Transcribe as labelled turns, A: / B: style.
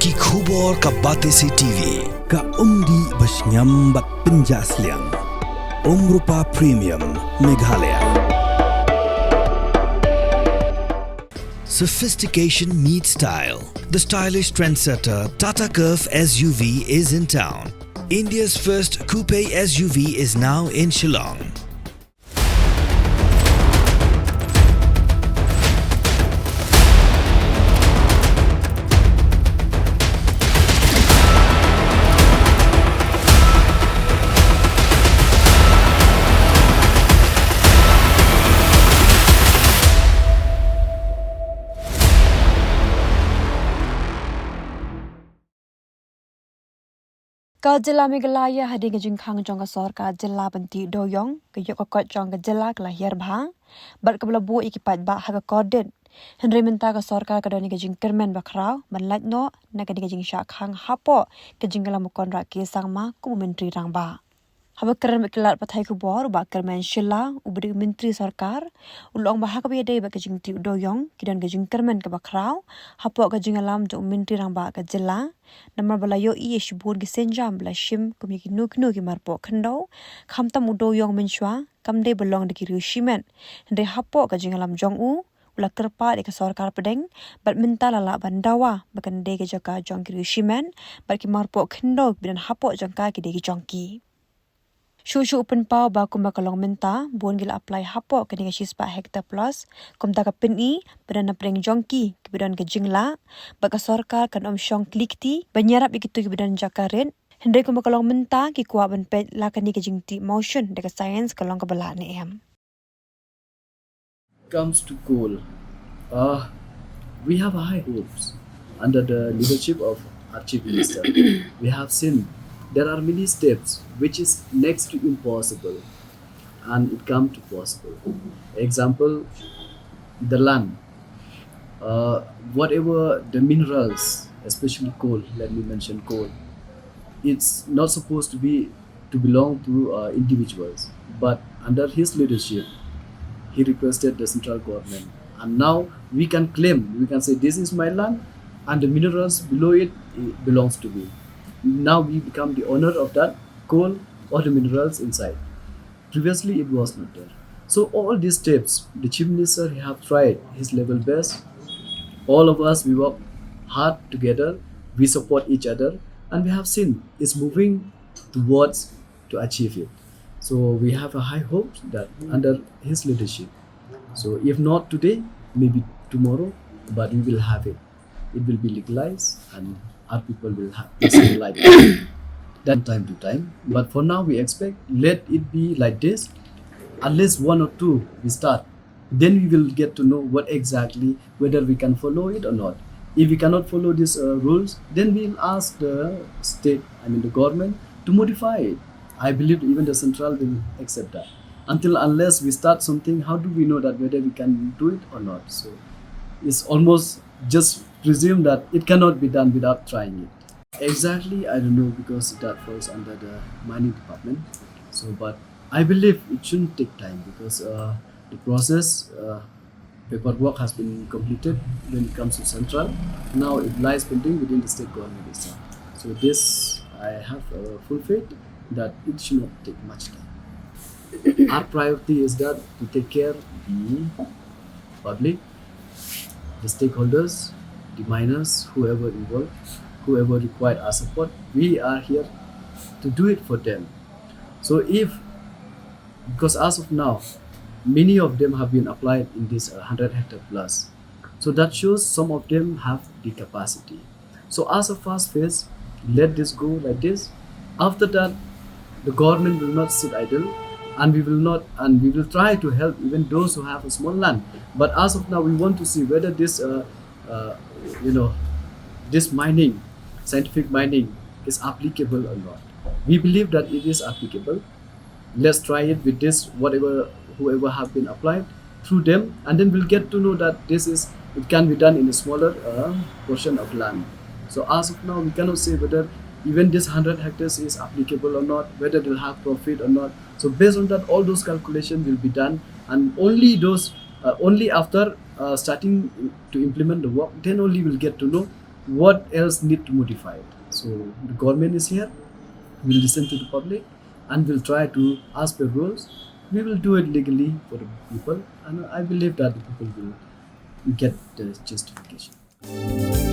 A: Ki khubor ka Batesi TV.
B: Ka umdi basnyambat penjasliang. Rupa Premium Meghalaya.
A: Sophistication meets style. The stylish trendsetter Tata Curve SUV is in town. India's first coupe SUV is now in Shillong.
C: Ka Jilla Meghalaya hadir ke jengkang jong ka sor ka Jilla Benti Dewïong ke yok kot jong ka Jilla ke lahir Bang bar ke belabu ikipat ba ha ka koden Henry minta ka sor ka doni ke jeng kermen bakrau banlat no na ke jeng syak hang hapo ke jeng la mukon ra ke sang ma ku menteri rang ba Haba keren bekelat patai kubor ba kermen Shilla ubri menteri sarkar ulong ba ha ka bede ba ke jeng ti Dewïong kidan ke jeng kermen ke bakrau hapo ke jeng alam jong menteri rang ba ke Jilla Namar balayo iye shibur gi senjam bla shim kum yaki nuk ki marpo khando kham tam Dewïong menshwa kam de belong de ki shimen hende hapo ka jingalam jong u ula kerpa de ka sarkar pedeng bat minta lala bandawa bakan de ke Jaka jong ki shimen bat ki marpo khando bidan hapo jangka ki de ki jongki Shushu open pau ba kum bakalong minta bon gila apply hapo kini ka shispa hektar plus kum ta ka pini bidan na preng jongki ki bidan ke jingla baka sarkar kan shong klikti banyarap ikitu ki bidan Jaka ren hende kum bakalong minta ki kuwa ban pet la kani ke jingti motion de ka science kalong ka bala ne em
D: Comes to coal, we have high hopes under the leadership of our Chief Minister. We have seen there are many steps which is next to impossible and it come to possible. Example, the land, whatever the minerals, especially coal, let me mention coal, it's not supposed to belong to individuals, but under his leadership, he requested the central government, and now we can say this is my land, and the minerals below it belongs to me. Now we become the owner of that coal or the minerals inside. Previously, it was not there. So all these steps, the Chief Minister have tried his level best. All of us, we work hard together. We support each other, and we have seen it's moving towards to achieve it. So we have a high hope that under his leadership. So if not today, maybe tomorrow, but we will have it. It will be legalized, and our people will have this like that time to time. But for now, we expect let it be like this. At least one or two we start. Then we will get to know what exactly whether we can follow it or not. If we cannot follow these rules, then we'll ask the state, the government, to modify it. I believe even the central will accept that. Unless we start something, how do we know that whether we can do it or not? So it's almost just presume that it cannot be done without trying it. Exactly, I don't know because that falls under the mining department. So, but I believe it shouldn't take time because the process, paperwork has been completed when it comes to central. Now it lies pending within the state government itself. So this, I have full faith that it should not take much time. Our priority is that to take care of the public, the stakeholders, the miners, whoever involved, whoever required our support. We are here to do it for them. So because as of now, many of them have been applied in this 100 hectare plus. So that shows some of them have the capacity. So as a first phase, let this go like this. After that, the government will not sit idle, and we will try to help even those who have a small land. But as of now, we want to see whether this, this mining, scientific mining, is applicable or not. We believe that it is applicable. Let's try it with this, whoever have been applied through them, and then we'll get to know that it can be done in a smaller portion of land. So as of now, we cannot say whether even this 100 hectares is applicable or not, whether they'll have profit or not. So based on that, all those calculations will be done, and only after starting to implement the work, then only we'll get to know what else need to modify it? So the government is here. We'll listen to the public, and we'll try to, as per rules, we will do it legally for the people, and I believe that the people will get the justification.